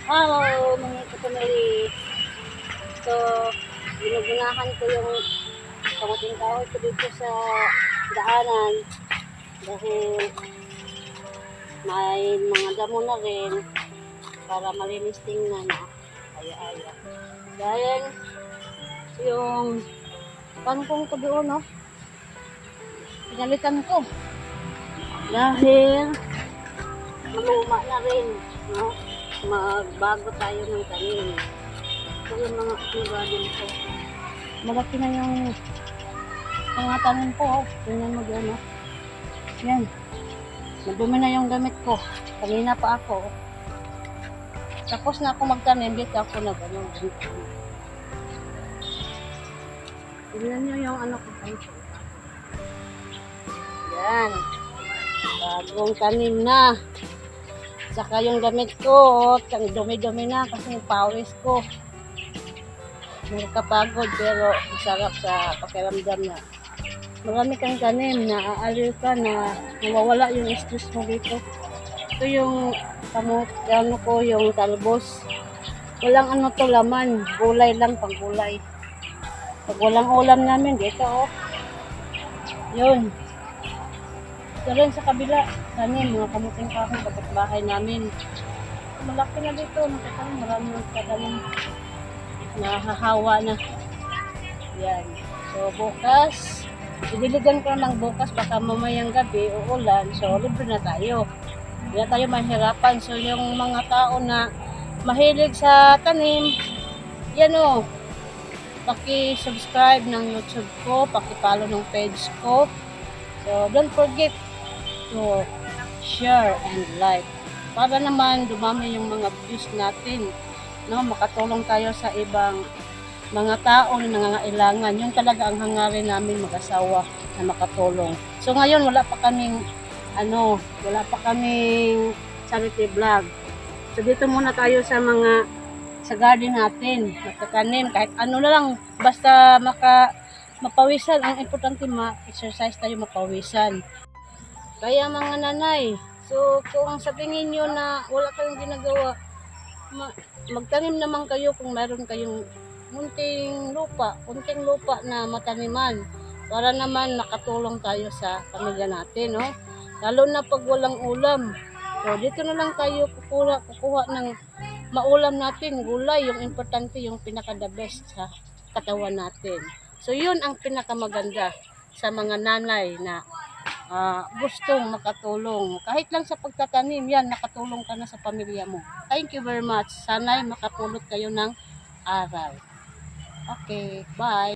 Hello, mga kapamilya. So, ginugunahan ko yung kamuting kahoy ko dito sa daanan dahil may mga damo na rin para malinis tingnan. Aya-aya. Dahil yung kangkong ko doon, no? Pinalitan ko. Dahil maluma na rin, no? Magbago tayo ng tanim. So yung mga garden ko, malaki na yung mga tanim ko. Tingnan mo dyan, no? Yan, madumi na yung gamit ko. Kanina pa ako. Tapos na ako magtanim, dito ako na gano'n. Tingnan nyo yung ano ko. Yan, bagong tanim na. Saka yung gamit ko, dumi-dumi na kasi yung pawis ko. Nakakapagod pero masarap sa pakiramdam na marami kang tanim na aaliw ka na nawawala yung stress mo dito. Ito yung ano ko, yung talbos. Walang ano to laman, gulay lang, pang gulay. Pag walang ulam namin dito, oh. Yun. Ito rin sa kabila, tanim, mga kamuting kahoy, kapit bahay namin. Malaki na dito, nakatanim, marami ng katanim. Nahahawa na. Yan. So, bukas, idiligan ko lang bukas, baka mamayang gabi o ulan, so libre na tayo. Hindi na tayo mahirapan. So, yung mga tao na mahilig sa tanim, yan o, paki-subscribe ng YouTube ko, paki-follow ng page ko. So, don't forget to share and like para naman dumami yung mga views natin, no? Makatulong tayo sa ibang mga tao na nangangailangan. Yun talaga ang hangarin namin mag-asawa na makatulong. So ngayon wala pa kaming charity vlog. So dito muna tayo sa garden natin, magtatanim kahit ano na lang, basta mapawisan. Ang importante ma-exercise tayo, mapawisan. Kaya mga nanay, so kung sa tingin nyo na wala kayong ginagawa, magtanim naman kayo kung meron kayong kunting lupa na mataniman para naman nakatulong tayo sa pamilya natin, no? Lalo na pag walang ulam. So dito na lang tayo kukuha ng maulam natin, gulay, yung importante, yung pinaka the best sa katawan natin. So yun ang pinakamaganda sa mga nanay na gustong makatulong. Kahit lang sa pagtatanim, yan, nakatulong ka na sa pamilya mo. Thank you very much. Sana'y makapulot kayo ng aral. Okay, bye.